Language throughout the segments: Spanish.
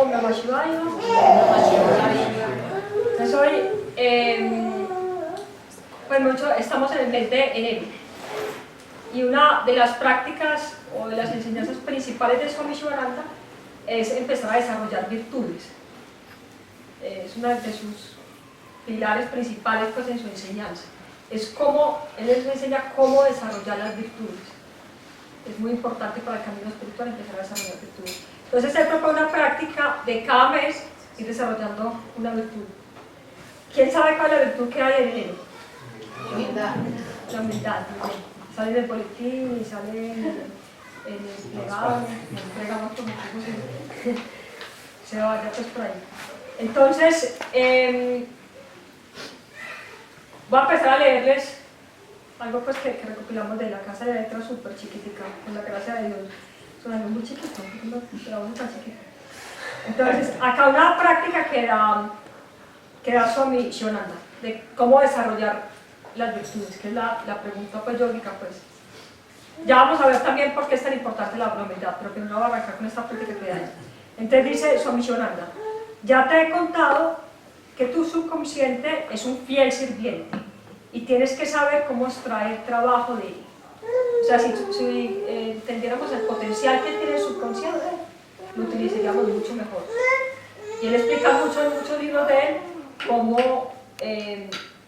Om Namah Shivaya. Entonces hoy, pues estamos en el mes de enero. Y una de las prácticas o de las enseñanzas principales de Swami Shivananda es empezar a desarrollar virtudes. Es una de sus pilares principales pues, en su enseñanza. Es como, él les enseña cómo desarrollar las virtudes. Es muy importante para el camino espiritual empezar a desarrollar virtudes. Entonces él propone una práctica de cada mes ir desarrollando una virtud. ¿Quién sabe cuál es la virtud que hay en enero? La humildad. La humildad. Sale en el boletín y sale en el plegado, se vaya pues por ahí. Entonces, voy a empezar a leerles algo pues que recopilamos de la Casa de Letras súper chiquitica, con la gracia de Dios. Son algo muy chiquito, pero no tan chiquito. Entonces, acá una práctica que da Swami Shivananda, de cómo desarrollar las virtudes, que es la pregunta pues yógica pues. Ya vamos a ver también por qué es tan importante la humildad, pero primero voy a arrancar con esta práctica que hay. Entonces dice Swami Shivananda, ya te he contado que tu subconsciente es un fiel sirviente y tienes que saber cómo extraer trabajo de él. O sea, si entendiéramos el potencial que tiene el subconsciente, lo utilizaríamos mucho mejor. Y él explica mucho en muchos libros de él cómo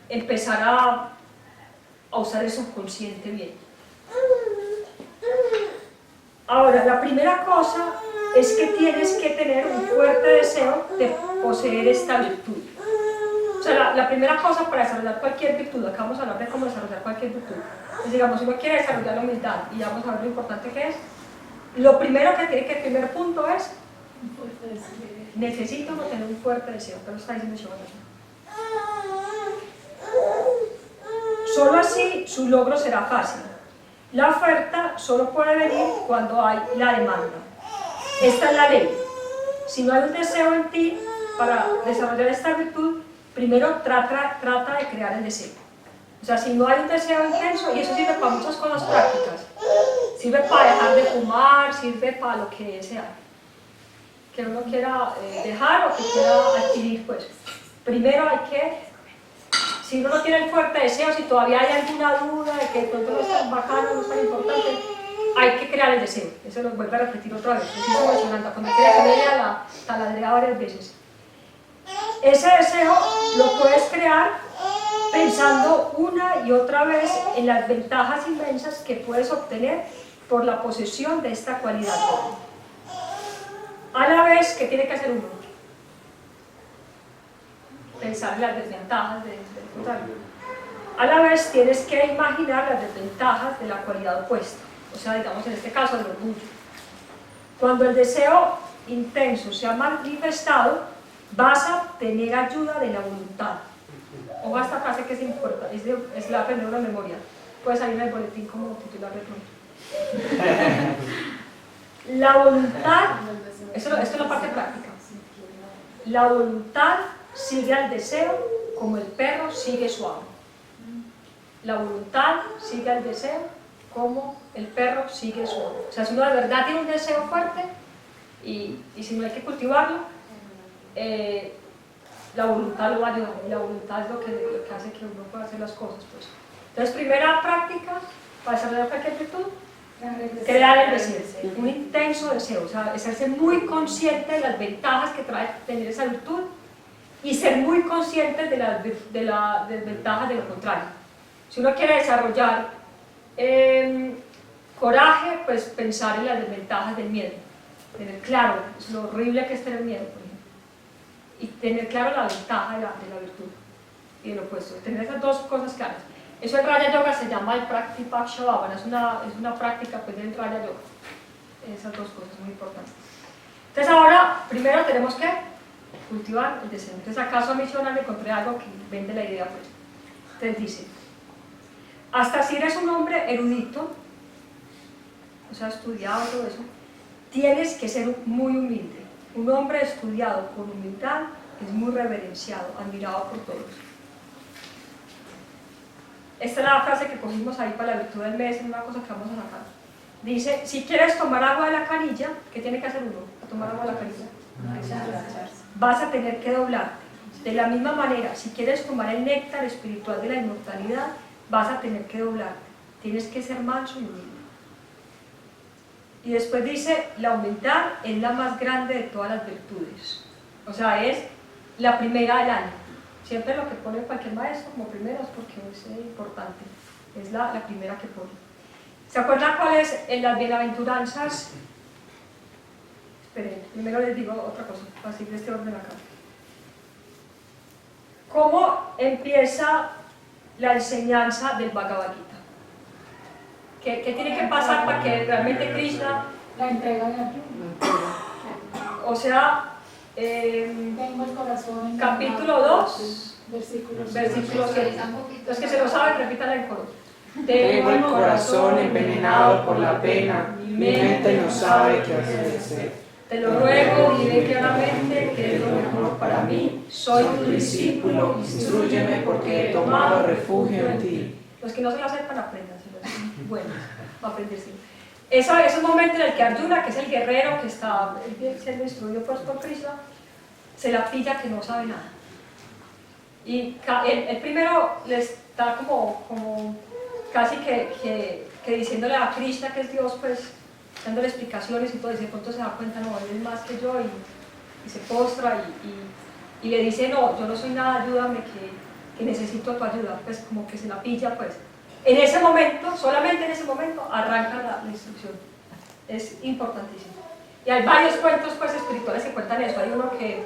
empezar a usar el subconsciente bien. Ahora, la primera cosa es que tienes que tener un fuerte deseo de poseer esta virtud. O sea, la primera cosa para desarrollar cualquier virtud, acá vamos a hablar de cómo desarrollar cualquier virtud. Entonces, digamos, si uno quiere desarrollar la humildad, y ya vamos a ver lo importante que es, lo primero que tiene que, el primer punto es, necesito no tener un fuerte deseo, pero lo está diciendo Shivananda. Solo así su logro será fácil. La oferta solo puede venir cuando hay la demanda. Esta es la ley. Si no hay un deseo en ti para desarrollar esta virtud, primero trata de crear el deseo. O sea, si no hay un deseo intenso, y eso sirve para muchas cosas prácticas, sirve para dejar de fumar, sirve para lo que sea, que uno quiera dejar o que quiera adquirir, pues. Primero hay que, si uno no tiene el fuerte deseo, si todavía hay alguna duda de que de pronto no es tan bacano, no es tan importante, hay que crear el deseo. Eso lo vuelvo a repetir otra vez, es emocionante, cuando quiera que vea la taladrea varias veces. Ese deseo lo puedes crear pensando una y otra vez en las ventajas inmensas que puedes obtener por la posesión de esta cualidad. A la vez, ¿qué tiene que hacer uno? Pensar en las desventajas del contrario. A la vez tienes que imaginar las desventajas de la cualidad opuesta, o sea, digamos en este caso el orgullo. Cuando el deseo intenso se ha manifestado, vas a tener ayuda de la voluntad. Ojo a esta frase que es importante, es la aprender una memoria. Puede salir en el boletín como titular de pronto. La voluntad, esto es la parte práctica. La voluntad sigue al deseo como el perro sigue su amo. La voluntad sigue al deseo como el perro sigue su amo. O sea, si uno de verdad tiene un deseo fuerte y si no hay que cultivarlo, la voluntad lo va a ayudar, y la voluntad es lo que hace que uno pueda hacer las cosas. Pues. Entonces, primera práctica para desarrollar cualquier virtud, crear el deseo, un intenso deseo, o sea, hacerse muy consciente de las ventajas que trae tener esa virtud y ser muy consciente de las desventajas de lo contrario. Si uno quiere desarrollar coraje, pues pensar en las desventajas del miedo, tener claro lo horrible que es tener miedo, por ejemplo, y tener claro la ventaja de la virtud y de lo opuesto, tener esas dos cosas claras. Eso en Raya Yoga se llama el Praktipakshavavana, es una práctica pues, del Raya Yoga. Esas dos cosas muy importantes. Entonces ahora, primero tenemos que cultivar el deseo. Entonces acá Swami Shivananda encontré algo que vende la idea. Pues. Entonces dice, hasta si eres un hombre erudito, o sea, estudiado, todo eso, tienes que ser muy humilde. Un hombre estudiado con humildad es muy reverenciado, admirado por todos. Esta es la frase que cogimos ahí para la virtud del mes, es una cosa que vamos a sacar. Dice, si quieres tomar agua de la canilla, ¿qué tiene que hacer uno para tomar agua de la canilla? vas a tener que doblarte. De la misma manera, si quieres tomar el néctar espiritual de la inmortalidad, vas a tener que doblarte. Tienes que ser manso y humilde. Y después dice, la humildad es la más grande de todas las virtudes. O sea, es la primera del año. Siempre lo que pone cualquier maestro como primero es porque es importante. Es la primera que pone. ¿Se acuerdan cuáles en las bienaventuranzas? Esperen, primero les digo otra cosa, para seguir este orden acá. ¿Cómo empieza la enseñanza del Bhagavad Gita? ¿Qué tiene que pasar para que realmente Krishna... La entrega de Arjuna. O sea, Tengo el corazón capítulo 2, versículo 6. Los que se lo saben, repítanla en coro. Tengo el corazón envenenado por la pena, mi mente no sabe qué hacer. Te lo ruego, vive claramente que es lo mejor para mí. Soy tu discípulo, Instrúyeme porque he tomado refugio en ti. Los que no se lo sepan, aprendan. Bueno, va a aprenderse. Ese es un momento en el que Arjuna, que es el guerrero que está siendo instruido por Krishna, se la pilla que no sabe nada. Y el primero le está como casi que diciéndole a Krishna, que es Dios, pues dándole explicaciones y todo, y de pronto se da cuenta, no, él es más que yo, y se postra y le dice, no, yo no soy nada, ayúdame, que necesito tu ayuda, pues como que se la pilla, pues. En ese momento, solamente en ese momento, arranca la instrucción. Es importantísimo. Y hay varios cuentos pues, espirituales que cuentan eso. Hay uno que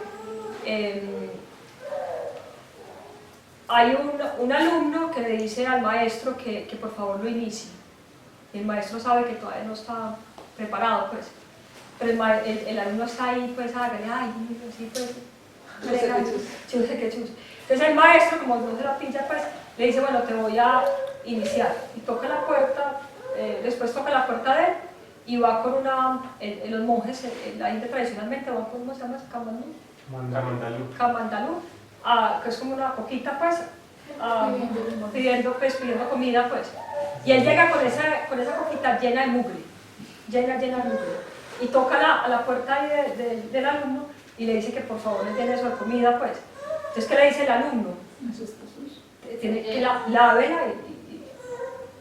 hay un alumno que le dice al maestro que por favor lo inicie. Y el maestro sabe que todavía no está preparado, pues. Pero el alumno está ahí, pues, ay, sí, pues. Entonces el maestro, como no se la pilla, pues, le dice, bueno, te voy a iniciar. Y toca la puerta, después toca la puerta de él, y va con los monjes, la India tradicionalmente van con, ¿cómo se llama? Kamandalú, que es como una coquita, pues, pidiendo comida, pues. Y él llega con esa coquita llena de mugre, llena de mugre. Y toca a la puerta ahí del alumno y le dice que por favor le tiene eso de comida, pues. Entonces, ¿qué le dice el alumno? Tiene que lávela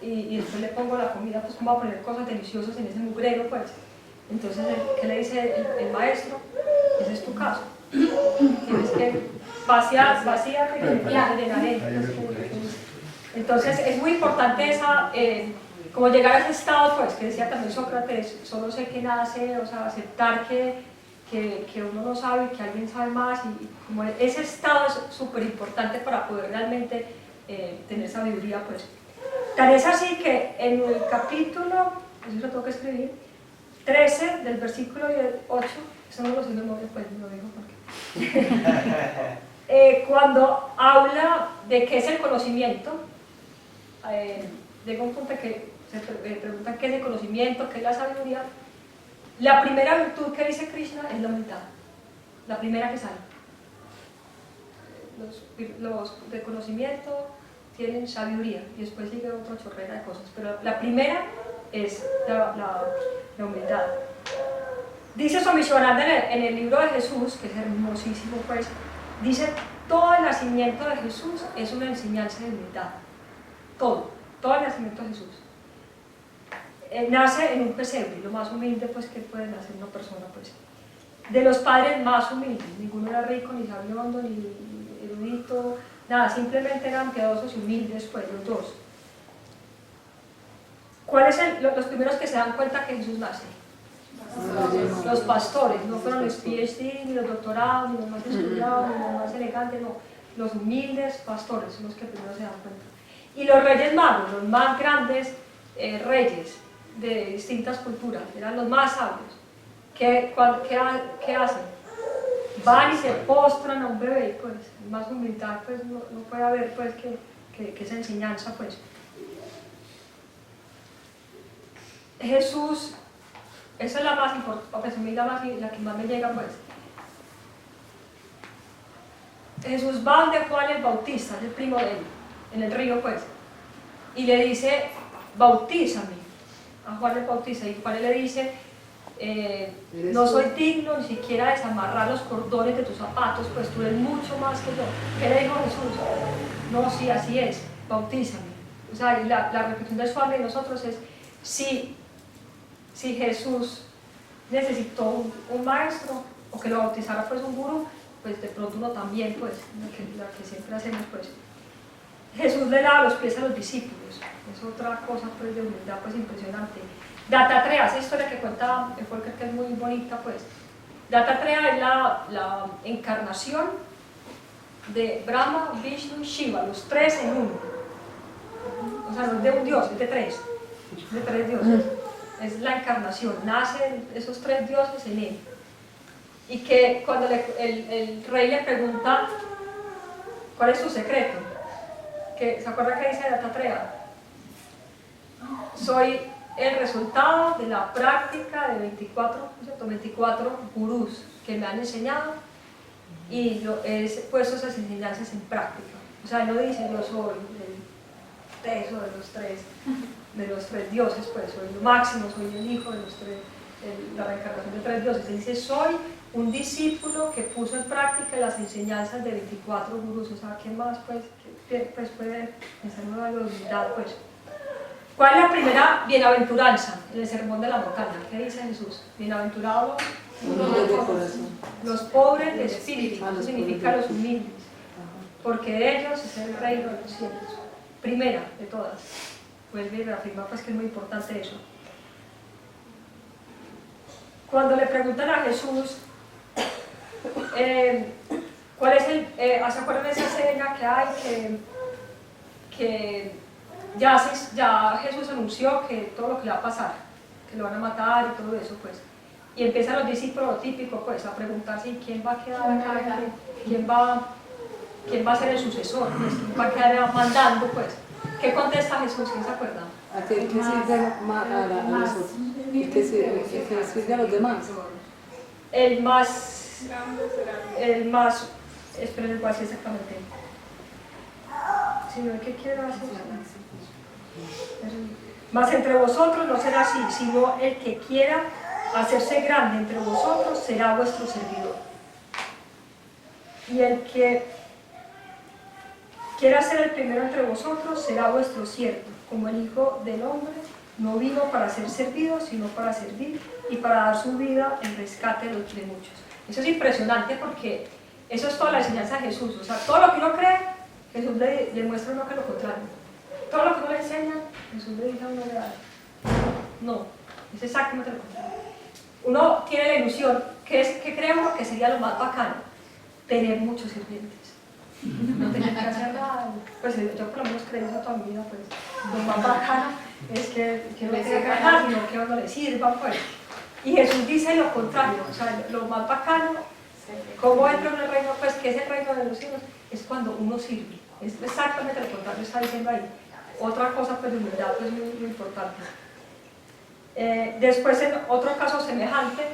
y después le pongo la comida, pues como a poner cosas deliciosas en ese mugrero, pues. Entonces, ¿qué le dice el maestro? Ese es tu caso. Tienes que vaciar y llenaré. Entonces, es muy importante como llegar a ese estado, pues, que decía también Sócrates, solo sé que nada sé, o sea, aceptar que uno no sabe, que alguien sabe más, y como ese estado es súper importante para poder realmente tener sabiduría, pues. Tan es así que en el capítulo, eso lo tengo que escribir, 13 del versículo 8, eso no lo sé de memoria, pues lo digo porque cuando habla de qué es el conocimiento, llega un punto que se pregunta qué es el conocimiento, qué es la sabiduría. La primera virtud que dice Krishna es la humildad, la primera que sale. Los de conocimiento tienen sabiduría y después sigue otra chorrera de cosas, pero la primera es la humildad. Dice Swami Shivananda en el libro de Jesús, que es hermosísimo, pues, dice, todo el nacimiento de Jesús es una enseñanza de humildad. Todo el nacimiento de Jesús. Nace en un pesebre, lo más humilde pues que puede nacer una persona, pues. De los padres más humildes, ninguno era rico, ni sabiondo, ni erudito, nada, simplemente eran piadosos y humildes, pues, los dos. ¿Cuáles son los primeros que se dan cuenta que Jesús nace? Los pastores, no fueron los PhD, ni los doctorados, ni los más estudiados, ni los más elegantes, no. Los humildes pastores son los que primero se dan cuenta. Y los reyes magos, los más grandes reyes de distintas culturas, eran los más sabios. ¿Qué hacen? Van y se postran a un bebé, pues, más humildad, pues, no puede haber, pues, que esa enseñanza, pues. Jesús, esa es la más importante, pues, a mí la que más me llega, pues. Jesús va donde Juan el Bautista, es el primo de él, en el río, pues, y le dice, bautízame a Juan el Bautista, y Juan le dice, no soy digno ni siquiera de desamarrar los cordones de tus zapatos, pues tú eres mucho más que yo. ¿Qué le dijo Jesús? No, sí, así es, bautízame. O sea, la reflexión de Swami de nosotros es, si Jesús necesitó un maestro, o que lo bautizara pues un gurú, pues de pronto uno también, pues, la que siempre hacemos, pues. Jesús le lava los pies a los discípulos, es otra cosa pues de humildad pues impresionante. Dattatreya, esa historia que cuenta Volker, que es muy bonita, pues. Dattatreya es la encarnación de Brahma, Vishnu, Shiva, los tres en uno. O sea, no es de un dios, es de tres dioses. Es la encarnación, nacen esos tres dioses en él. Y que cuando el rey le pregunta cuál es su secreto, que, ¿se acuerda que dice Dattatreya? Soy el resultado de la práctica de 24 gurús que me han enseñado y yo he puesto esas enseñanzas en práctica. O sea, él no dice yo soy el teso de los tres dioses, pues soy lo máximo, soy el hijo de los tres, la reencarnación de tres dioses. Él dice soy un discípulo que puso en práctica las enseñanzas de 24 gurús. O sea, ¿qué más pues puede pensar algo de humildad? Pues. ¿Cuál es la primera bienaventuranza en el sermón de la montaña? ¿Qué dice Jesús? Bienaventurados los pobres de espíritu, eso significa los humildes, porque de ellos es el reino de los cielos. Primera de todas. Vuelve y reafirma pues que es muy importante eso. Cuando le preguntan a Jesús cuál es ¿se acuerdan de esa escena que hay que ya Jesús anunció que todo lo que le va a pasar, que lo van a matar y todo eso, pues, y empiezan los discípulos, lo típico, pues, a preguntarse quién va a quedar acá, quién va a ser el sucesor, pues, quién va a quedar mandando, pues. ¿Qué contesta Jesús? ¿Quién se acuerda? ¿Qué sirve a nosotros? ¿Qué sirve a los demás? El más, esperen, ¿cuál es exactamente? Si no, ¿qué quiero hacer? Mas entre vosotros no será así, sino el que quiera hacerse grande entre vosotros será vuestro servidor. Y el que quiera ser el primero entre vosotros será vuestro siervo, como el Hijo del Hombre no vino para ser servido, sino para servir y para dar su vida en rescate de muchos. Eso es impresionante porque eso es toda la enseñanza de Jesús. O sea, todo lo que uno cree, Jesús le muestra a uno que lo contrario. Todo lo que uno le enseña, Jesús le dice a uno no, es exactamente lo contrario. Uno tiene la ilusión, que cree uno que sería lo más bacano, tener muchos sirvientes. No tener que hacer nada. Pues yo por lo menos creo eso toda mi vida, pues lo más bacano es que no tenga que ganar, sino que a uno le sirva, pues. Y Jesús dice lo contrario, o sea, lo más bacano, ¿cómo entra en el reino? Pues que es el reino de los cielos, es cuando uno sirve. Es exactamente lo contrario, está diciendo ahí. Otra cosa pues de humildad es muy, muy importante. Después en otro caso semejante,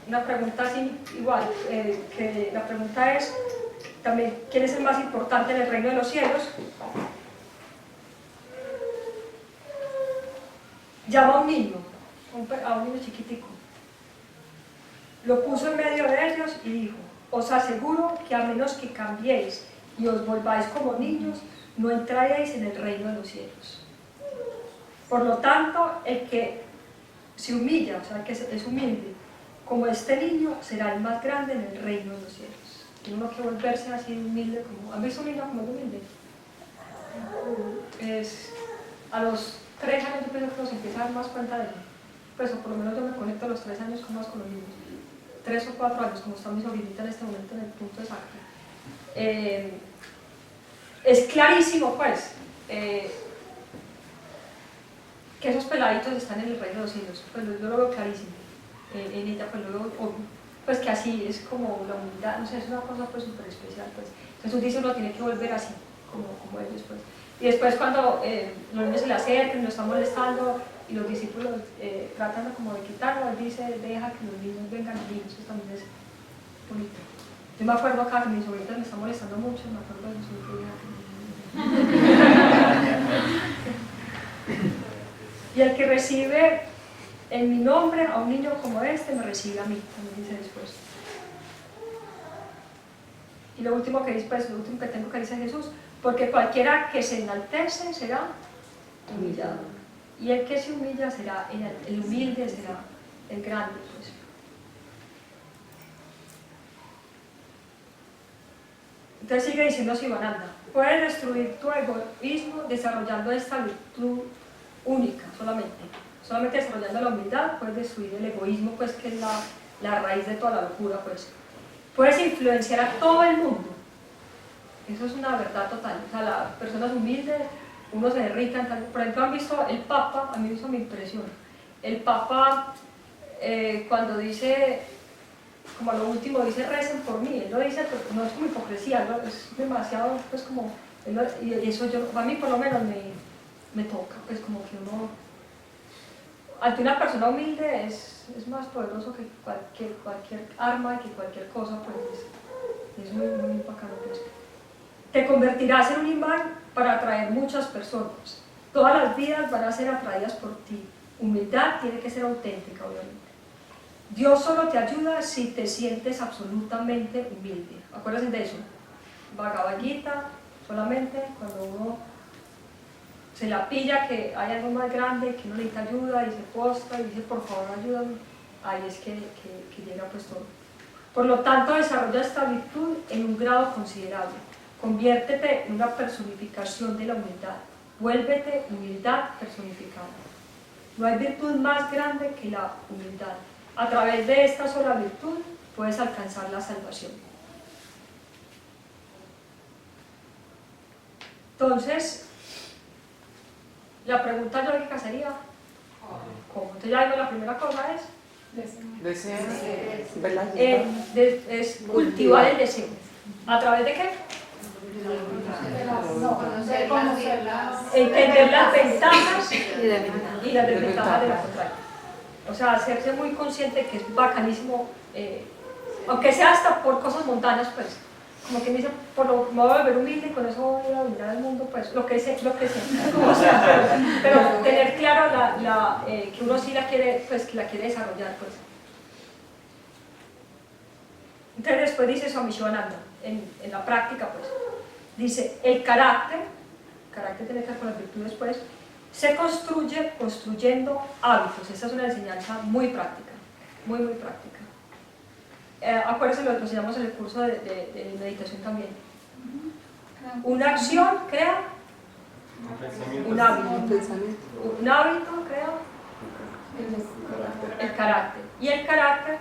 una pregunta así igual, que la pregunta es también, ¿quién es el más importante en el reino de los cielos? Llama a un niño chiquitico, lo puso en medio de ellos y dijo: os aseguro que a menos que cambiéis y os volváis como niños, no entraréis en el reino de los cielos. Por lo tanto, el que se humilla, o sea, el que es humilde, como este niño, será el más grande en el reino de los cielos. Tiene uno que volverse así humilde, como, ¿han visto un niño como humilde? A los 3 años yo pienso que nos empieza a dar más cuenta de él. Pues, o por lo menos yo me conecto a los 3 años más con los niños. 3 o 4 años, como está mi sobrinita en este momento en el punto exacto. Es clarísimo, pues, que esos peladitos están en el reino de los cielos. Pues yo lo veo clarísimo. En ella, pues lo veo obvio. Pues que así es como la humildad, no sé, es una cosa pues súper especial. Pues. Jesús dice uno tiene que volver así, como ellos. Pues. Y después cuando los niños se le acercan, lo están molestando y los discípulos tratan como de quitarlo, él dice, deja que los niños vengan a mí. Eso también es bonito. Yo me acuerdo acá que mis sobritas me están molestando mucho, me acuerdo de Jesús que deja que y el que recibe en mi nombre a un niño como este me recibe a mí, también dice después. Y lo último que dice, pues lo último que tengo que dice Jesús, porque cualquiera que se enaltece será humillado. Y el que se humilla será, el humilde será el grande, pues. Entonces sigue diciendo Sivananda, puedes destruir tu egoísmo desarrollando esta virtud única, solamente desarrollando la humildad puedes destruir el egoísmo, pues que es la raíz de toda la locura, pues. Puedes influenciar a todo el mundo, eso es una verdad total, o sea, las personas humildes, uno se derrita, por ejemplo, han visto el Papa, a mí eso me impresiona, el Papa cuando dice, como a lo último dice recen por mí, él lo dice, no es como hipocresía, ¿no? Es demasiado, pues como, y eso a mí por lo menos me toca, pues como que uno, ante una persona humilde es más poderoso que cualquier arma y que cualquier cosa, pues es muy, muy bacano, pues. Te convertirás en un imán para atraer muchas personas, todas las vidas van a ser atraídas por ti, humildad tiene que ser auténtica, obviamente. Dios solo te ayuda si te sientes absolutamente humilde. Acuérdense de eso. Bhagavad Gita, solamente cuando uno se la pilla que hay algo más grande, que uno necesita ayuda y se postra y dice por favor ayúdame, ahí es que llega pues todo. Por lo tanto, desarrolla esta virtud en un grado considerable. Conviértete en una personificación de la humildad. Vuélvete humildad personificada. No hay virtud más grande que la humildad. A través de esta sola virtud puedes alcanzar la salvación. Entonces, la pregunta lógica sería, ¿cómo? Entonces ya digo, la primera cosa Deseo. ¿Verdad? es cultivar el deseo. ¿A través de qué? Entender las ventajas y las desventajas de la contraria. O sea, hacerse muy consciente que es bacanísimo, aunque sea hasta por cosas mundanas, pues, como que me dice, me voy a volver humilde y con eso voy a dominar el mundo, pues, lo que sé, o sea, pero tener claro que uno sí la quiere, pues, que la quiere desarrollar, pues. Entonces después dice Swami Shivananda, en la práctica, pues, dice, el carácter tiene que ver con las virtudes, pues, se construye construyendo hábitos. Esta es una enseñanza muy práctica, muy, muy práctica. Acuérdense, lo enseñamos en el curso de meditación también. Una acción crea un hábito. Un hábito crea el carácter. Y el carácter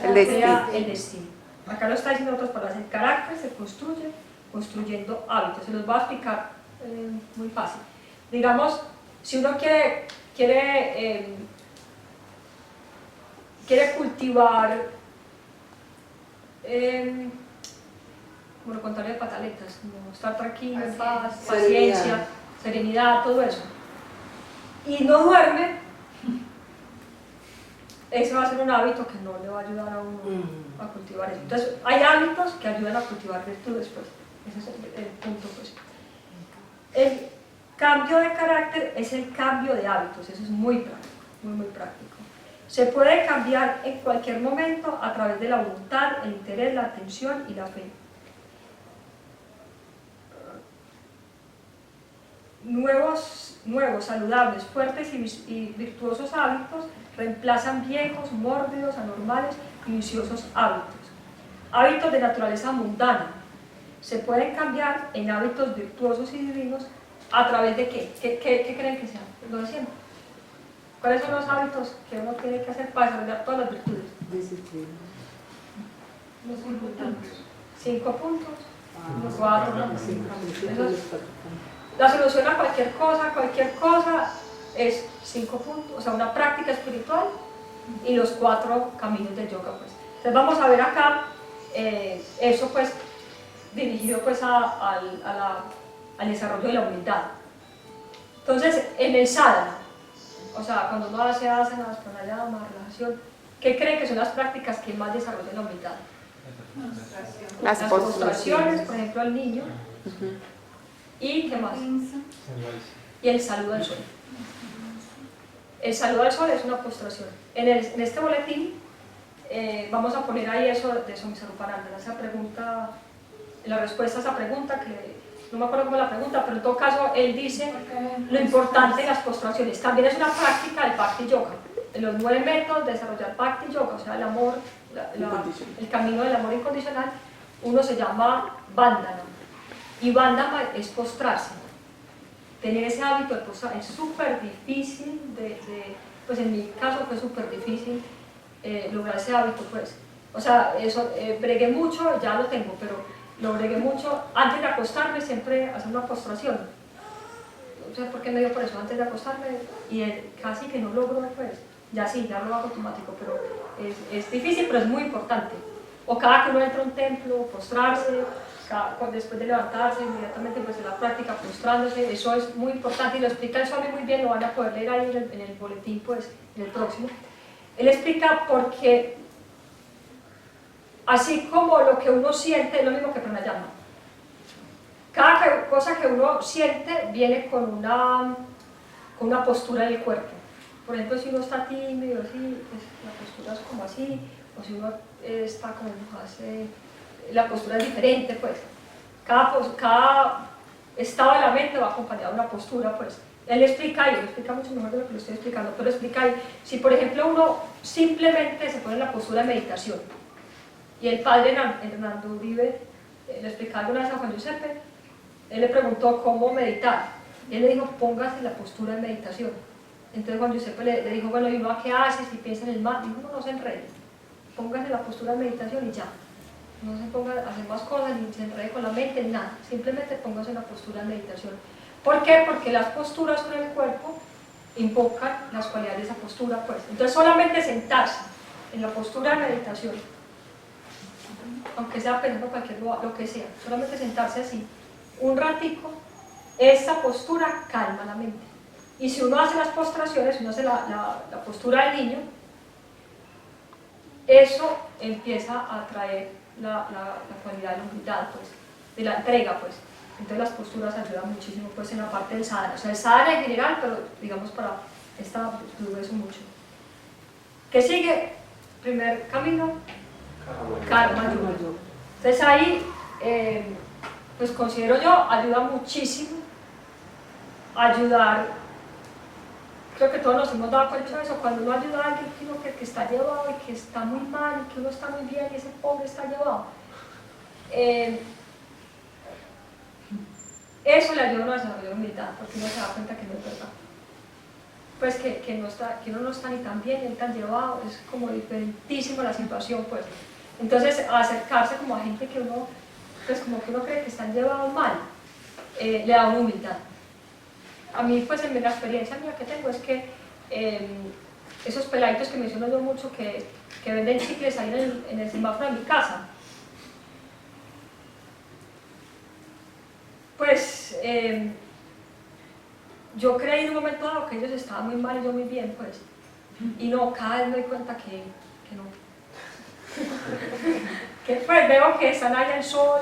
crea el destino. Acá lo está diciendo en otras palabras. El carácter se construye construyendo hábitos. Se los voy a explicar muy fácil. Digamos, si uno quiere cultivar, como lo contrario de pataletas, como estar tranquilo, en paz, paciencia, serenidad, todo eso, y no duerme, ese va a ser un hábito que no le va a ayudar a uno a cultivar eso. Entonces, hay hábitos que ayudan a cultivar virtudes, pues. Ese es el punto, pues. El cambio de carácter es el cambio de hábitos, eso es muy práctico, muy, muy práctico. Se puede cambiar en cualquier momento a través de la voluntad, el interés, la atención y la fe. Nuevos, saludables, fuertes y virtuosos hábitos reemplazan viejos, mórbidos, anormales y viciosos hábitos. Hábitos de naturaleza mundana se pueden cambiar en hábitos virtuosos y divinos a través de ¿qué? ¿Qué creen que sean? Lo de siempre. ¿Cuáles son los hábitos que uno tiene que hacer para desarrollar todas las virtudes? Disciplina. Los 5 puntos. 5 puntos, 4, 5. La solución a cualquier cosa es 5 puntos, o sea, una práctica espiritual y los 4 caminos del yoga, pues. Entonces vamos a ver acá eso, pues, dirigido pues al desarrollo de la humildad. Entonces, en el sadhana, o sea, cuando uno hace asanas, pranayama, relajación, ¿qué creen que son las prácticas que más desarrollan la humildad? Las postraciones, por ejemplo, al niño. ¿Y qué más? Y el saludo al suelo. El saludo al sol es una postración. En este boletín vamos a poner ahí eso de Somisaruparandana, esa pregunta, la respuesta a esa pregunta, que no me acuerdo cómo es la pregunta, pero en todo caso él dice lo importante de las postraciones. También es una práctica del Bhakti Yoga. En los 9 métodos de desarrollar Bhakti Yoga, o sea, el amor, el camino del amor incondicional, uno se llama Vandana. Y Vandana es postrarse. Tener ese hábito de postrar es súper difícil, pues en mi caso fue súper difícil lograr ese hábito, pues. O sea, eso, bregué mucho, ya lo tengo, pero lo bregué mucho. Antes de acostarme siempre hacer una postración. No sé por qué me dio por eso, antes de acostarme, y casi que no logro, pues. Ya sí, ya lo hago automático, pero es difícil, pero es muy importante. O cada que uno entra a un templo, postrarse, después de levantarse, inmediatamente pues en la práctica postrándose, eso es muy importante y lo explica el Swami muy bien, lo van a poder leer ahí en el boletín, pues, en el próximo. Él explica porque así como lo que uno siente es lo mismo que pranayama. Cada cosa que uno siente viene con una postura del cuerpo. Por ejemplo, si uno está tímido, así, pues la postura es como así, o si uno está como hace, la postura es diferente, pues. Cada estado de la mente va acompañado de una postura, pues. Él explica, y lo explica mucho mejor de lo que lo estoy explicando, pero explica ahí, si por ejemplo uno simplemente se pone en la postura de meditación, y el padre Hernando Uribe le explicaba alguna vez a Juan Giuseppe, él le preguntó cómo meditar, y él le dijo, póngase en la postura de meditación. Entonces Juan Giuseppe le dijo, bueno, ¿y uno qué hace si piensa en el mar? Dijo, no se enrede, póngase en la postura de meditación y ya. No se ponga a hacer más cosas, ni se enrede con la mente, ni nada. Simplemente póngase en la postura de meditación. ¿Por qué? Porque las posturas con el cuerpo invocan las cualidades de esa postura, pues. Entonces solamente sentarse en la postura de meditación, aunque sea pensando cualquier lo que sea, solamente sentarse así, un ratico, esa postura calma la mente. Y si uno hace las postraciones, uno hace la postura del niño, eso empieza a traer la cualidad de la humildad, pues, de la entrega, pues. Entonces las posturas ayudan muchísimo, pues, en la parte del sadhana. O sea, el sadhana en general, pero digamos para esta tuve eso mucho. ¿Qué sigue? Primer camino, karma yoga. Entonces ahí, pues considero yo, ayuda muchísimo a ayudar. Creo que todos nos hemos dado cuenta de eso, cuando uno ayuda a alguien que está llevado y que está muy mal y que uno está muy bien y ese pobre está llevado, eso le ayuda a uno a desarrollar humildad, porque uno se da cuenta que no es verdad. Pues que uno no está ni tan bien ni tan llevado, es como diferentísimo la situación, pues. Entonces, acercarse como a gente que uno, pues como que uno cree que están llevados mal, le da una humildad. A mí, pues, en la experiencia mía que tengo es que esos peladitos que menciono yo mucho que venden chicles ahí en el semáforo de mi casa, pues yo creí en un momento dado que ellos estaban muy mal y yo muy bien, pues, y no, cada vez me doy cuenta que no. Que pues veo que están allá al sol,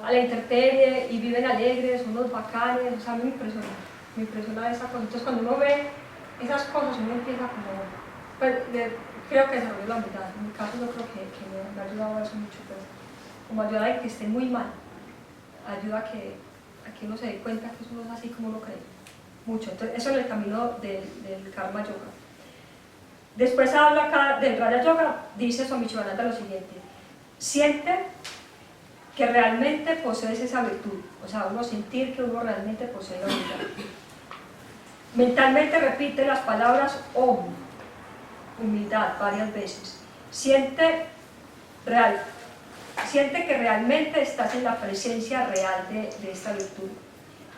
a la intemperie y viven alegres, unos bacanes, o sea, me impresiona esa cosa. Entonces cuando uno ve esas cosas uno empieza como, pues, creo que desarrolló la humildad. En mi caso yo creo que me ha ayudado a eso mucho, pues, como ayuda a que esté muy mal, ayuda a que uno se dé cuenta que eso no es así como uno cree, mucho. Entonces eso es el camino del karma yoga. Después habla acá del Raja Yoga, dice Swami Shivananda lo siguiente: siente que realmente posees esa virtud, o sea, uno sentir que uno realmente posee la humildad. Mentalmente repite las palabras Om, humildad, varias veces. Siente que realmente estás en la presencia real de esta virtud.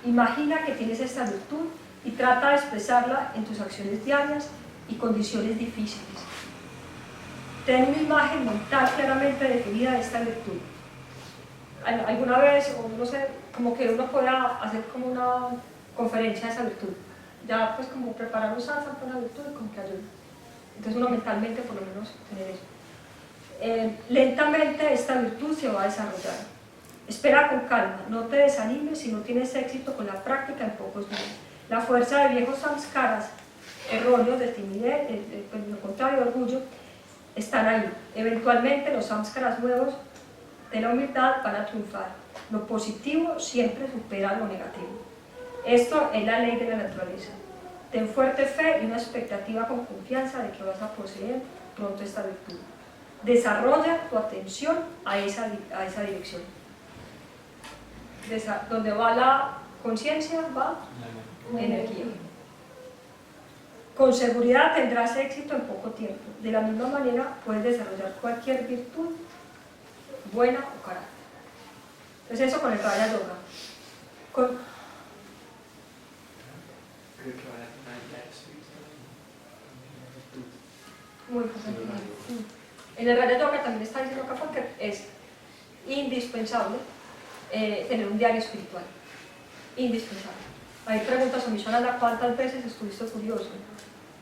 Imagina que tienes esta virtud y trata de expresarla en tus acciones diarias y condiciones difíciles. Ten una imagen mental claramente definida de esta virtud. Alguna vez, o no sé, como que uno pueda hacer como una conferencia de esa virtud, ya pues como preparar un satsang para la virtud y como que ayuda. Entonces uno mentalmente por lo menos tener eso. Lentamente esta virtud se va a desarrollar. Espera con calma, no te desanimes si no tienes éxito con la práctica en pocos días. La fuerza de viejos samskaras erróneos de timidez, pues, lo contrario, orgullo, están ahí. Eventualmente los samskaras nuevos de la humildad van a triunfar. Lo positivo siempre supera lo negativo. Esto es la ley de la naturaleza. Ten fuerte fe y una expectativa con confianza de que vas a poseer pronto esta virtud. Desarrolla tu atención a esa dirección. Donde va la conciencia, va energía. Con seguridad tendrás éxito en poco tiempo. De la misma manera puedes desarrollar cualquier virtud, buena o carácter. Entonces eso con el Raja Yoga. Muy importante. En el Raja Yoga también está diciendo acá porque es indispensable tener un diario espiritual. Indispensable. Ahí preguntas a Mishananda cuántas veces estuviste curioso.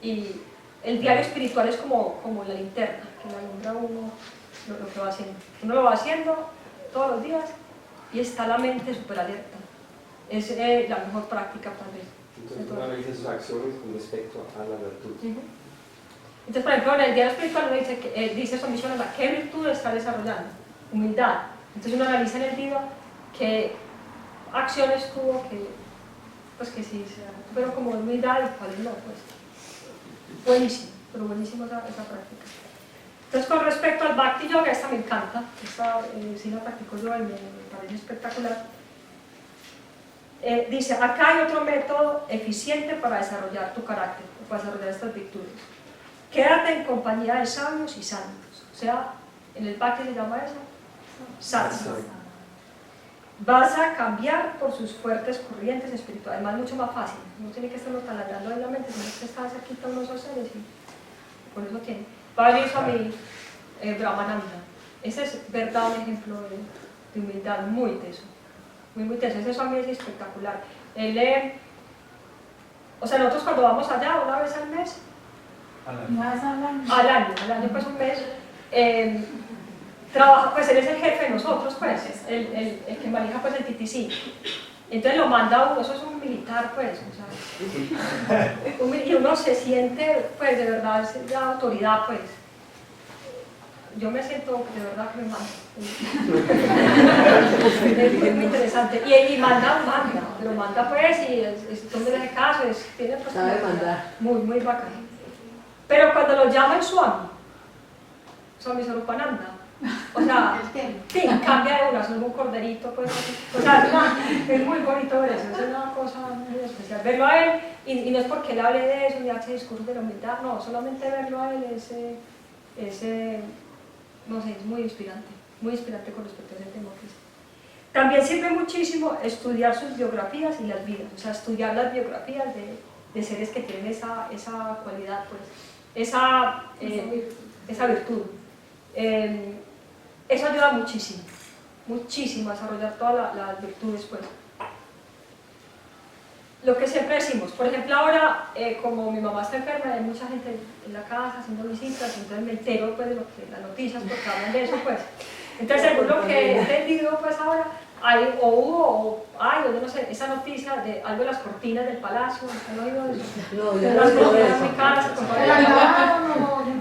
Y el diario espiritual es como la linterna, que le alumbra a uno lo que va haciendo. Uno lo va haciendo todos los días y está la mente súper alerta. Es la mejor práctica tal vez. Entonces uno analiza sus acciones con respecto a la virtud. Entonces, por ejemplo, en el diario espiritual uno dice, dice su misión, ¿qué virtud está desarrollando? Humildad. Entonces uno analiza en el día qué acciones tuvo pues que sí, pero como humildad y cuáles no, pues. Buenísimo, pero buenísimo esa práctica. Entonces, con respecto al Bhakti Yoga, esta me encanta, esta sí la practico yo y me parece espectacular. Dice, acá hay otro método eficiente para desarrollar tu carácter, para desarrollar estas virtudes. Quédate en compañía de sabios y santos, o sea, en el Bhakti se llama eso, satsang. Vas a cambiar por sus fuertes corrientes espirituales, además mucho más fácil, no tiene que estarlo taladrando en la mente, sino que está cerquita unos oceanos y por eso tiene. Va a venir Swami Brahmananda, ese es verdad un ejemplo de humildad muy teso, muy teso, ese Swami es espectacular. Él, o sea, nosotros cuando vamos allá una vez al mes, al año pues un mes, trabaja, pues él es el jefe de nosotros, pues, el que maneja pues el TTC. Entonces lo manda a uno, eso es un militar, pues, o sea, y uno se siente, pues, de verdad, la autoridad, pues. Yo me siento, de verdad, que me manda. Es muy interesante. Y manda, lo manda, pues, y donde le hace caso, tiene pues, muy bacán. Pero cuando lo llama el Swami Sarupananda, o sea, sí, cambia de una, es un corderito, pues, o sea, es muy bonito ver eso, es una cosa muy especial. Verlo a él, y no es porque él hable de eso, ni hace discurso de la humildad, no, solamente verlo a él, no sé, es muy inspirante con respecto a ese tema. También sirve muchísimo estudiar sus biografías y las vidas, o sea, estudiar las biografías de seres que tienen esa cualidad, pues, esa virtud. Eso ayuda muchísimo a desarrollar todas las virtudes, pues. Lo que siempre decimos, por ejemplo ahora, como mi mamá está enferma, hay mucha gente en la casa haciendo visitas, entonces me entero pues, de las noticias porque hablan de eso, pues. Entonces, según lo que he entendido, pues ahora, hay, o yo no sé, esa noticia de algo de las cortinas del palacio, ¿han oído de eso? No, de yo las no cortinas eso. de mi casa,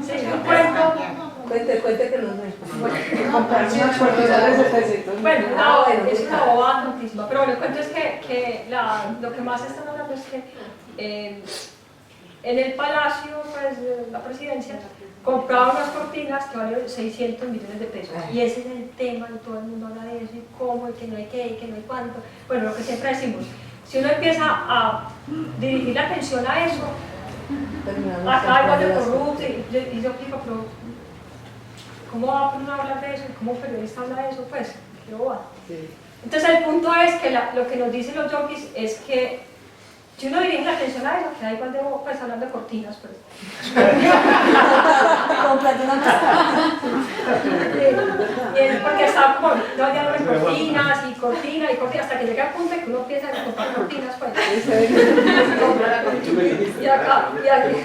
sí, un cuento. Cuente que no sé. Comprarse unas cortinas de pesitos. Bueno, bueno, es una bobada tontísima, pero bueno, el cuento es que lo que más están hablando es que en el palacio, pues, de la presidencia, compraban unas cortinas que valían 600 millones de pesos. Y ese es el tema, y todo el mundo habla de eso, y cómo, y que no hay qué, y que no hay cuánto. Bueno, lo que siempre decimos, si uno empieza a dirigir la atención a eso, acá igual de corrupto, y yo digo, pero ¿cómo va uno a hablar de eso? ¿Cómo un periodista habla de eso? Pues, qué boba. Sí. Entonces el punto es que lo que nos dicen los yogis es que si uno dirige la atención a eso, queda igual de bobo, pues hablando de cortinas, pues. Cómprate una casa. Porque está como, no, ya no hay cortinas y cortina, hasta que llega el punto en que uno piensa en comprar cortinas, pues. Y acá, y aquí.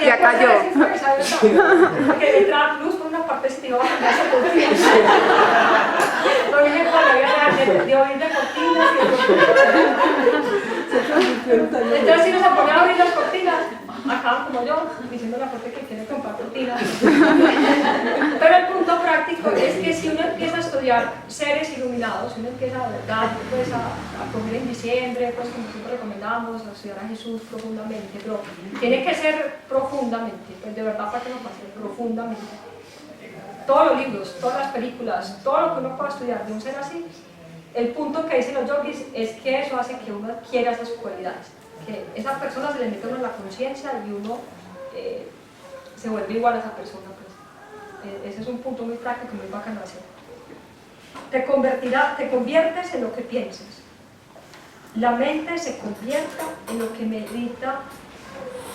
Ya cayó. Porque entra luz por una parte si te iba a cambiar esa cortina. Por ejemplo, la vida de oír de cortinas. Entonces, si uno se pone a abrir las cortinas, acaban como yo, diciendo a la gente que quiere comprar cortinas. Pero el punto práctico es que si uno empieza a estudiar seres iluminados, si uno empieza de verdad pues, a coger en diciembre, pues como siempre recomendamos, a estudiar a Jesús profundamente, pero tiene que ser profundamente, pues de verdad para que no pase, profundamente. Todos los libros, todas las películas, todo lo que uno pueda estudiar de un ser así, el punto que dicen los yogis es que eso hace que uno adquiera esas cualidades, que esa persona se le mete uno en la conciencia y uno se vuelve igual a esa persona. Pues. Ese es un punto muy práctico, muy bacano hacer. Te conviertes en lo que piensas. La mente se convierta en lo que medita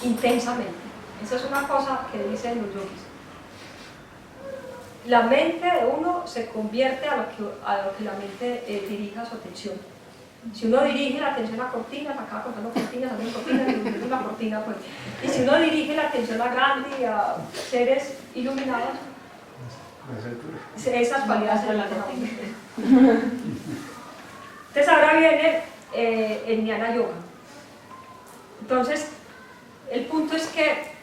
intensamente. Esa es una cosa que dicen los yogis. La mente de uno se convierte a lo que la mente dirija su atención. Si uno dirige la atención a cortinas, acaba contando cortinas, haciendo cortinas, y una cortina, pues. Y si uno dirige la atención a Gandhi y a seres iluminados, esas cualidades se la cortina. Entonces ahora viene el Jnana Yoga. Entonces, el punto es que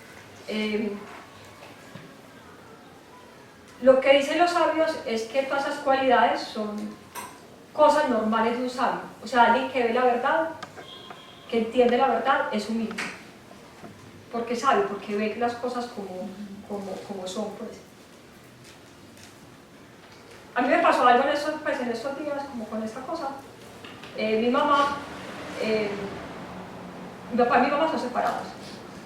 lo que dicen los sabios es que todas esas cualidades son cosas normales de un sabio. O sea, alguien que ve la verdad, que entiende la verdad, es humilde. Porque es sabio, porque ve las cosas como son, pues. A mí me pasó algo en estos días, como con esta cosa. Mi papá y mi mamá son separados.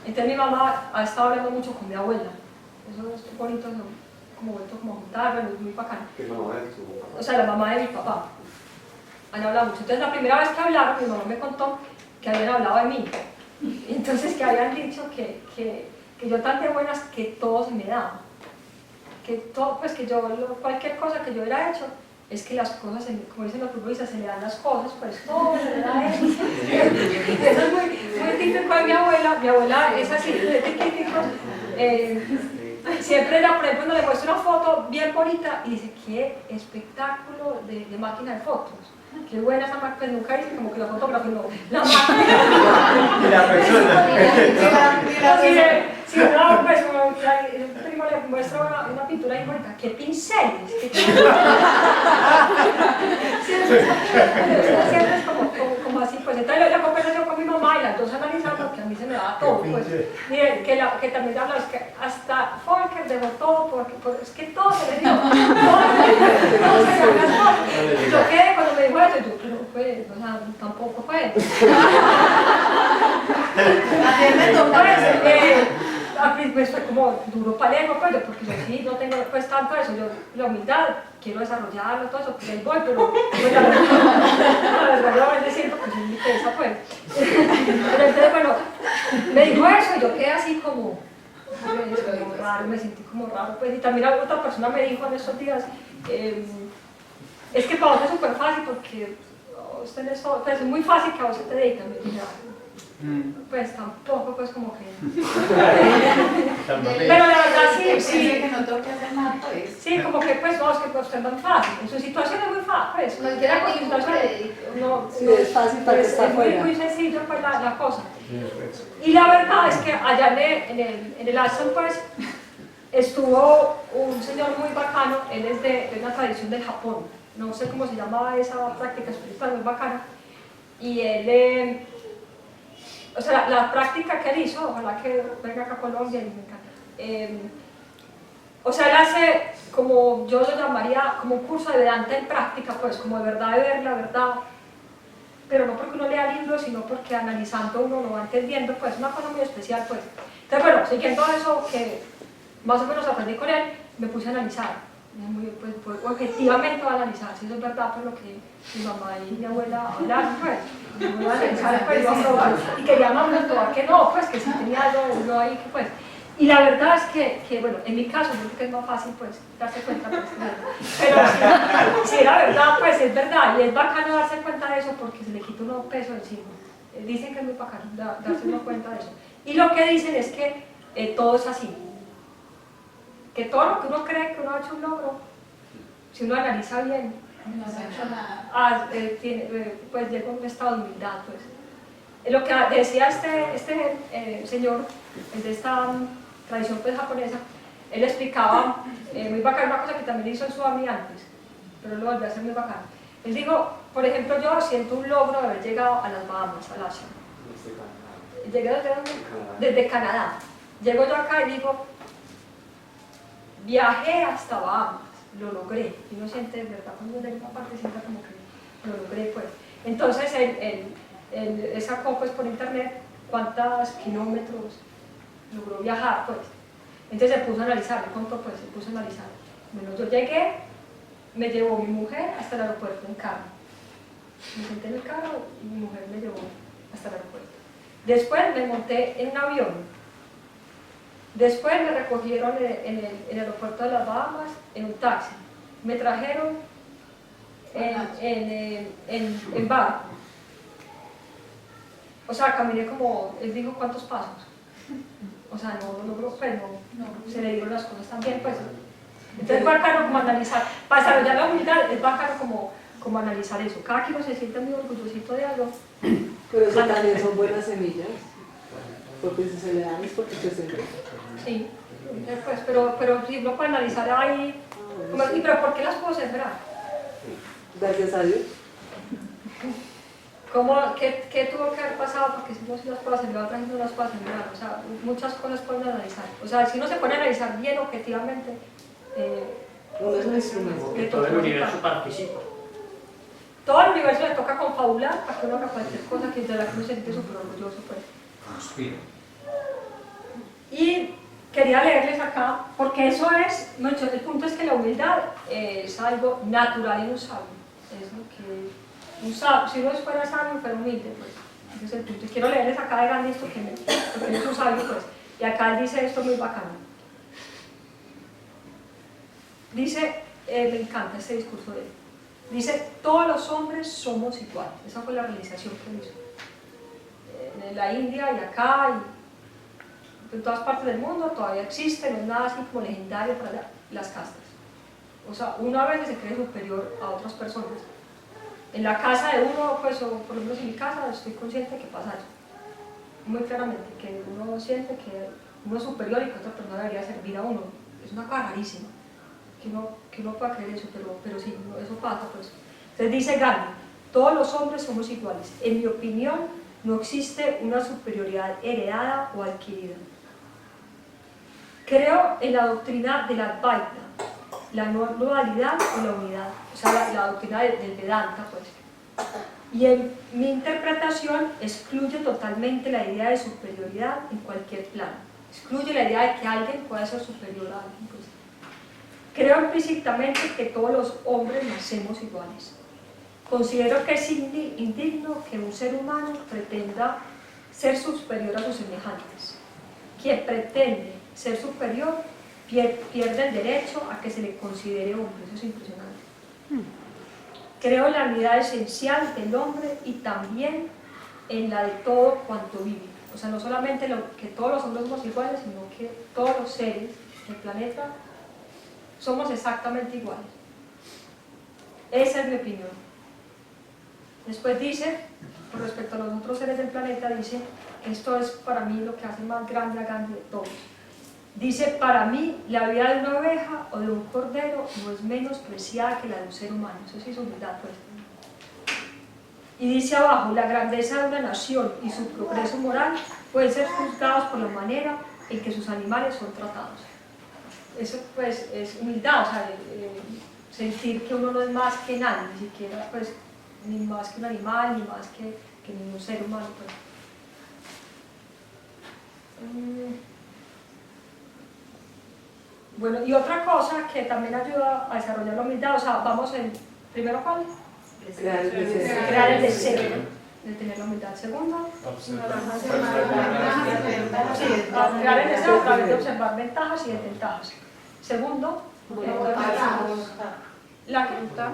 Entonces mi mamá ha estado hablando mucho con mi abuela. Eso es bonito, ¿no? Como vuelto como a juntar, bueno, es muy bacano. ¿Qué mamá de tu papá? O sea, la mamá de mi papá. Han hablado mucho. Entonces la primera vez que hablaron, mi mamá me contó que habían hablado de mí. Entonces que habían dicho que yo tan de buenas que todo se me daba. Que todo, pues que yo, cualquier cosa que yo hubiera hecho, es que las cosas, como dicen los futbolistas, se le dan las cosas, pues todo se le da a él. Eso es muy típico de mi abuela. Mi abuela es así, de típico. Siempre, por ejemplo, le muestro una foto bien bonita y dice, qué espectáculo de máquina de fotos. Qué buena esa máquina, pues nunca dice como que la fotografía, no, la máquina. Y la persona. Si no, pues el primo le muestra una pintura bien bonita, qué pinceles, siempre es como así, pues entonces la conversación con mi mamá y las dos analizando, que a mí se me daba todo, pues miren, que también hablaba, es que hasta Volker dejó todo, porque es que todo se le dio, todo se le dio. Yo quedé cuando me dijo eso, yo, pero pues, o sea, tampoco fue. Pues fue como duro parejo, pues, porque yo sí no tengo pues tanto eso, yo la humildad, quiero desarrollarlo, todo eso, pues ahí voy, pero pues, la verdad yo a veces siento que soy muy tensa, pues. Pero entonces, bueno, me dijo eso y yo quedé así como raro, me sentí como raro, pues, y también otra persona me dijo en estos días, es que para vos es súper fácil porque ustedes son, pues, es muy fácil que a vos se te dedican, pues tampoco, pues como que... Pero la verdad sí. Que no tengo que hacer nada, pues. Sí, como que pues no, es que pues usted es tan fácil. En su situación es muy fácil, pues. Cualquiera con su situación es fácil para que está afuera. Es muy sencillo pues la cosa. Y la verdad es que allá en el ashram pues estuvo un señor muy bacano, él es de una tradición del Japón. No sé cómo se llamaba esa práctica espiritual, muy bacana. Y él... O sea, la práctica que él hizo, ojalá que venga acá a Colombia y me encanta. O sea, él hace, como yo lo llamaría, como un curso de Vedanta en práctica, pues, como de verdad de ver la verdad, pero no porque uno lea libros, sino porque analizando uno lo va entendiendo, pues, una cosa muy especial, pues. Entonces, bueno, siguiendo eso que más o menos aprendí con él, me puse a analizar. Pues, objetivamente a analizar si eso es verdad, pues lo que mi mamá y mi abuela hablaron, pues voy a analizar, pues iba a probar y queríamos probar que no, pues que si tenía algo ahí, que pues y la verdad es que bueno, en mi caso yo creo que es más fácil pues darse cuenta, pues, pero si era verdad, pues es verdad y es bacano darse cuenta de eso porque se le quita uno peso encima. Dicen que es muy bacano darse uno cuenta de eso y lo que dicen es que todo es así. Que todo lo que uno cree que uno ha hecho un logro, si uno analiza bien, No se ha hecho nada. Pues llega a un estado de humildad, pues. Lo que decía este señor, el de esta tradición pues, japonesa, él explicaba muy bacán una cosa que también hizo el Swami antes, pero lo volvió a hacer muy bacán. Él dijo, por ejemplo, yo siento un logro de haber llegado a las Bahamas, al Ashram. Llegué desde Canadá. Llego yo acá y digo, viajé hasta Bahamas, lo logré. Y uno siente, de verdad, cuando de una parte sienta como que lo logré, pues. Entonces, él sacó pues, por internet cuántos kilómetros logró viajar, pues. Entonces se puso a analizar, le contó, pues, se puso a analizar. Bueno, yo llegué, me llevó mi mujer hasta el aeropuerto en carro. Me senté en el carro y mi mujer me llevó hasta el aeropuerto. Después me monté en un avión. Después me recogieron en el aeropuerto de las Bahamas en un taxi. Me trajeron en barco. O sea, caminé como, él dijo, ¿cuántos pasos? O sea, no logró, pues no, se le dieron las cosas también, pues. Entonces es bacano como analizar, para desarrollar la humildad, es bacano como analizar eso. Cada quien se siente muy orgullosito de algo. Pero eso también son buenas semillas, porque si se le dan es porque se siente. Sí, pues, pero si uno puede analizar ahí, ¿y pero por qué las puedo sembrar? Gracias a Dios. ¿Qué tuvo que haber pasado para que si no se las pueda sembrar, otras no las pueda sembrar? O sea, muchas cosas pueden analizar. O sea, si uno se pone a analizar bien objetivamente, Uno es un instrumento. Que todo el universo participa. todo el universo le toca confabular para que uno haga cualquier cosa que de la que uno se siente súper orgulloso, pues. Conspira. Y quería leerles acá, porque eso es, el punto es que la humildad es algo natural en un sabio. Es lo que un sabio, si uno fuera sabio, fuera humilde, pues. Ese es el punto. Y quiero leerles acá de Gandhi esto porque él es un sabio, pues. Y acá él dice esto muy bacano. Dice, me encanta este discurso de él. Dice, todos los hombres somos iguales. Esa fue la realización que él hizo. En la India y acá y en todas partes del mundo todavía existe, no es nada así como legendario para las castas. O sea, uno a veces se cree superior a otras personas. En la casa de uno, pues, o por ejemplo en mi casa, estoy consciente de que pasa eso. Muy claramente, que uno siente que uno es superior y que otra persona debería servir a uno. Es una cosa rarísima. Que uno pueda creer eso, pero sí, eso pasa, pues. Entonces dice Gandhi, todos los hombres somos iguales. En mi opinión, no existe una superioridad heredada o adquirida. Creo en la doctrina de la Advaita, la no dualidad o la unidad, o sea, la doctrina del Vedanta, pues. Y en mi interpretación excluye totalmente la idea de superioridad en cualquier plano. Excluye la idea de que alguien pueda ser superior a alguien, pues. Creo implícitamente que todos los hombres nacemos iguales. Considero que es indigno que un ser humano pretenda ser superior a sus semejantes. Quien pretende ser superior pierde el derecho a que se le considere hombre. Eso es impresionante. Creo en la unidad esencial del hombre y también en la de todo cuanto vive. O sea, no solamente que todos los hombres somos iguales, sino que todos los seres del planeta somos exactamente iguales. Esa es mi opinión. Después dice, con respecto a los otros seres del planeta, dice, esto es para mí lo que hace más grande a Gandhi de todos. Dice, para mí, la vida de una oveja o de un cordero no es menos preciada que la de un ser humano. Eso sí es humildad, pues. Y dice abajo, la grandeza de una nación y su progreso moral pueden ser juzgados por la manera en que sus animales son tratados. Eso pues es humildad, o sea, sentir que uno no es más que nadie, ni siquiera pues ni más que un animal, ni más que ningún ser humano, pues. Bueno, y otra cosa que también ayuda a desarrollar la humildad, o sea, vamos en, primero ¿cuál? Crear el deseo. Crear el deseo de tener la humildad. Segundo, crear el deseo a través de observar ventajas y desventajas. Segundo, la voluntad. La voluntad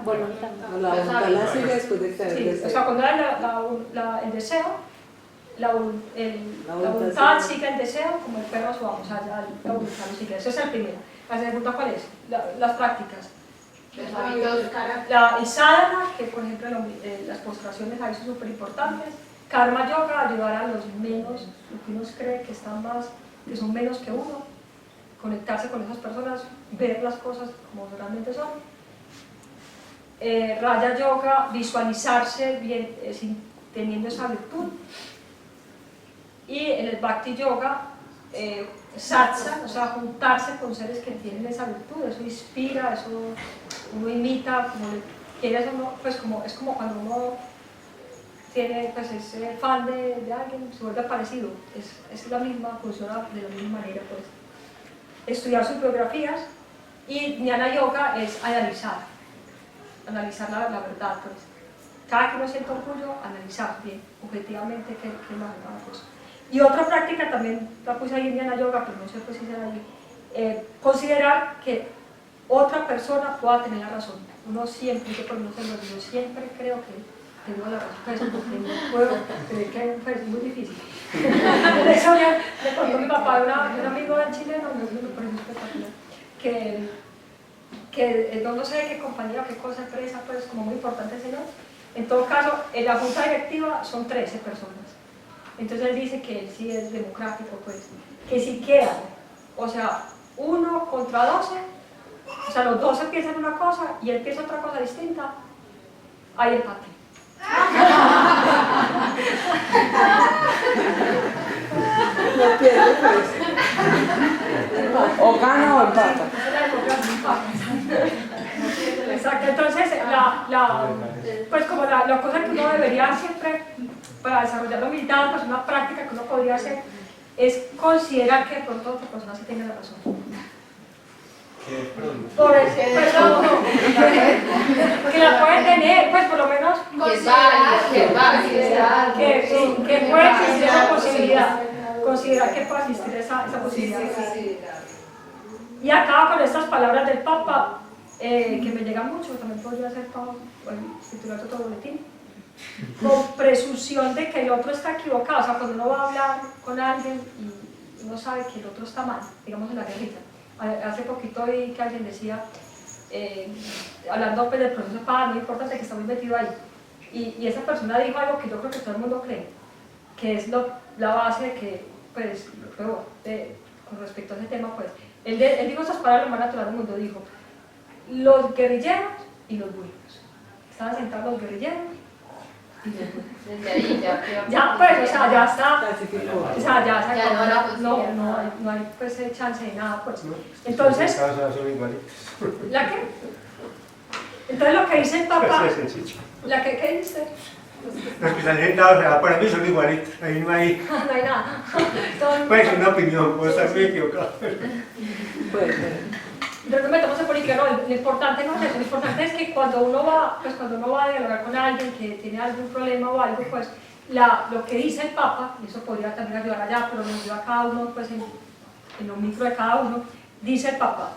la sigue después de crear el Sí, deseo. o sea, cuando hay el deseo, la voluntad sigue el deseo como el perro a su amo, o sea, la voluntad lo sigue. Ese es el primero. La segunda, ¿cuál es? Las prácticas. Los hábitos, el sadhana, que por ejemplo las postraciones ahí son súper importantes. Karma yoga, ayudar a los menos, lo que uno cree que están más, que son menos que uno, conectarse con esas personas, ver las cosas como realmente son. Raja yoga, visualizarse bien, teniendo esa virtud. Y en el bhakti yoga, satsang, o sea, juntarse con seres que tienen esa virtud, eso inspira, eso uno imita, como le quiere hacer uno, pues como, es como cuando uno tiene, pues es fan de alguien, se vuelve parecido, es la misma, funciona de la misma manera, pues. Estudiar sus biografías, y Jnana Yoga es analizar la verdad, pues. Cada que uno siente orgullo, analizar bien, objetivamente, qué es la verdad, pues. Y otra práctica también la puse ahí en Jnana Yoga, pero no sé pues si será ahí, considerar que otra persona pueda tener la razón. Uno siempre, yo siempre creo que tengo la razón, pues, porque no puedo creer que pues, es muy difícil. Eso me contó mi papá, un amigo del chileno, me pareció espectacular, que no sé de qué compañía o qué cosa, empresa, pues como muy importante ese, ¿no? En todo caso, en la junta directiva son 13 personas. Entonces él dice que él sí es democrático, pues, que si quedan, o sea, 1 contra 12, o sea, los 12 piensan una cosa y él piensa otra cosa distinta, hay empate. No pierde, pues. O gana o empata. Exacto, entonces pues como la cosa que uno debería siempre para desarrollar la humildad, pues una práctica que uno podría hacer es considerar que de pronto otra persona sí tenga la razón. Por eso, que la pueden tener, pues por lo menos que puede existir esa posibilidad, considerar que puede existir esa posibilidad. Y acabo con estas palabras del Papa, que me llegan mucho, también podría ser para titular otro boletín, con presunción de que el otro está equivocado, o sea, cuando uno va a hablar con alguien y uno sabe que el otro está mal, digamos en la guerrilla. Hace poquito vi que alguien decía, hablando pues, del proceso de paz, no importa que está muy metido ahí, y esa persona dijo algo que yo creo que todo el mundo cree, que es la base de que, pues, lo peor, con respecto a ese tema, pues, él dijo esas palabras lo más natural del mundo, dijo, los guerrilleros y los buenos. Estaban sentados los guerrilleros y los buenos. Desde ahí Ya, pues, o sea, ya está. Clasificó. O sea, ya se Ya acabó, no la considera. no hay pues chance de nada, pues. Entonces, son igualitos. ¿la qué? Entonces lo que dice el Papa, Es sencillo. ¿la que qué dice? Los que están sentados, o sea, para mí son igualitos, ahí no hay, No hay nada. pues una opinión, puedo estar muy equivocado. Puede ser. Pero no metamos en política, no, lo importante no es eso, lo importante es que cuando uno va a dialogar con alguien que tiene algún problema o algo, pues lo que dice el Papa, y eso podría también ayudar allá, pero nos ayuda a cada uno, pues en lo micro de cada uno, dice el Papa,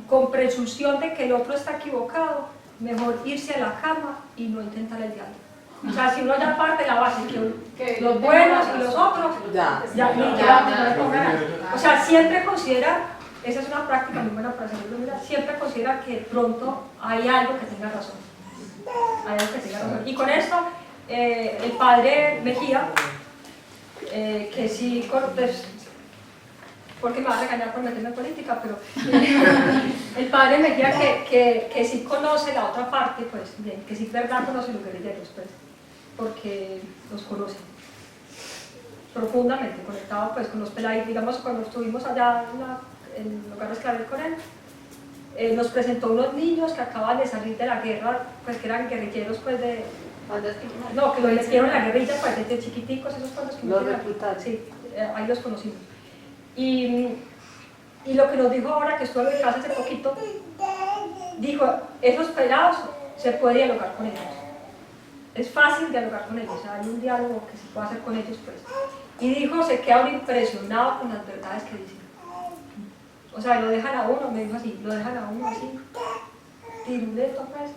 con presunción de que el otro está equivocado, mejor irse a la cama y no intentar el diálogo. O sea, si uno ya parte de la base que los buenos y los otros, ya no le pongan nada. O sea, siempre considera, esa es una práctica muy buena para hacer la siempre considera que pronto hay algo que tenga razón. Hay algo que tenga razón. Y con esto, el padre Mejía, que sí, pues, porque me va a regañar por meterme en política, pero el padre Mejía que sí conoce la otra parte, pues, bien, que sí es verdad conoce los guerrilleros, pues, porque los conoce profundamente, conectado pues con los peladitos. Digamos, cuando estuvimos allá en lugares que hablé con él, nos presentó unos niños que acaban de salir de la guerra, pues que eran guerrilleros pues de... No, que los metieron en la guerrilla pues desde chiquiticos, esos fueron los que Los metieron. reclutaron. Sí, ahí los conocimos. Y lo que nos dijo ahora, que estuvo en mi casa hace poquito, dijo, esos pelados se puede dialogar con ellos. Es fácil dialogar con ellos, o sea, hay un diálogo que se puede hacer con ellos, pues. Y dijo, se queda uno impresionado con las verdades que dicen. O sea, lo dejan a uno, me dijo así, lo dejan a uno así, tiruleto, pues,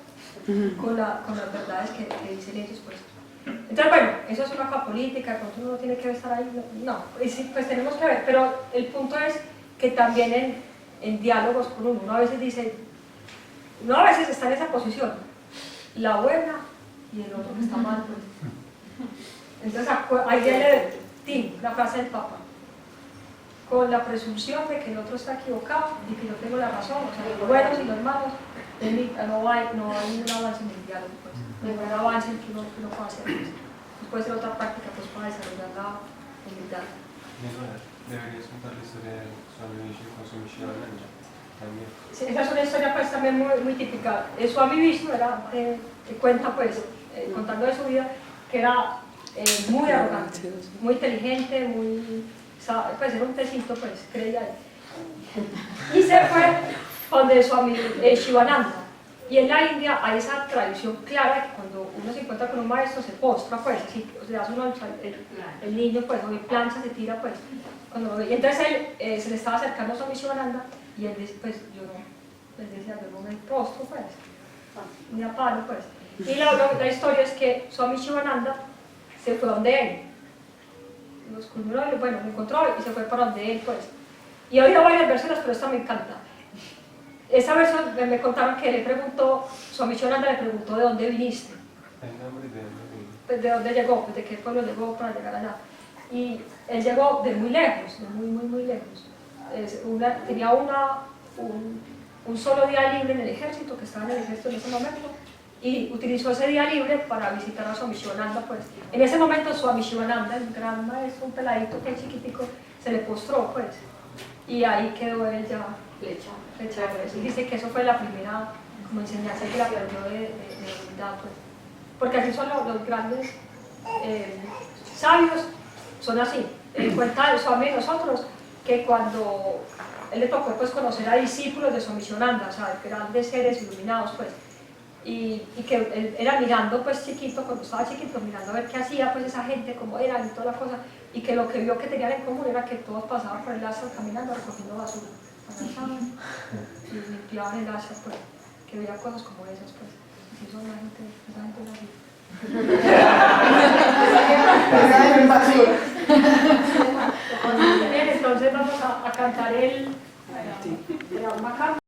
con las verdades que dicen ellos, pues. Entonces, bueno, eso es una cosa política, cuando uno no tiene que estar ahí, no, pues tenemos que ver, pero el punto es que también en diálogos con uno a veces dice, uno a veces está en esa posición, la buena y el otro que está mal, pues. Entonces ahí viene la frase del Papa, con la presunción de que el otro está equivocado y que yo tengo la razón, o sea, los buenos y los malos, no hay ningún avance en el diálogo, pues, ningún avance en que uno pueda hacer, pues. Puede ser otra práctica pues, para desarrollar la humildad. Deberías contar la historia de Swami Vishnu con su Shivananda también. Sí, esa es una historia pues, también muy típica. Swami Vishnu era, que cuenta, pues, contando de su vida, que era muy arrogante, muy inteligente, pues era un tecito, pues, creía él. Y se fue donde Swami Shivananda. Y en la India hay esa tradición clara de que cuando uno se encuentra con un maestro se postra, pues, así, o sea, hace uno, el niño, pues, o en plancha se tira, pues. Y entonces él se le estaba acercando a Swami Shivananda y él dice, pues, yo no, él decía, yo no me postro, pues, ni a palo, pues. Y la historia es que Swami Shivananda se fue donde él, los culminó, bueno, lo encontró y se fue para donde él, pues. Y he oído varias versiones, pero esta me encanta. Esa versión me contaron que le preguntó, Swami Shivananda le preguntó de dónde viniste. El nombre de Pues de dónde llegó, pues de qué pueblo llegó para llegar allá. Y él llegó de muy lejos, de muy lejos. Tenía un solo día libre en el ejército, que estaba en el ejército en ese momento, y utilizó ese día libre para visitar a Swami Shivananda, pues. En ese momento Swami Shivananda, el gran maestro, un peladito que es chiquitico, se le postró, pues. Y ahí quedó él ya flechado. Y dice que eso fue la primera como enseñanza que la aprendió de humildad, pues. Porque así son los grandes sabios, son así. Cuenta el Swami de nosotros que cuando él le tocó pues, conocer a discípulos de Swami Shivananda, o sea, grandes seres iluminados, pues, y que él era mirando pues chiquito, cuando estaba chiquito, mirando a ver qué hacía pues esa gente, cómo eran y toda la cosa, y que lo que vio que tenían en común era que todos pasaban por el Lhasa caminando recogiendo basura, avanzaban y limpiaban el Lhasa, pues, que veía cosas como esas, pues, así son la gente, esa gente es así. Bien, entonces vamos a cantar el Alma Canta.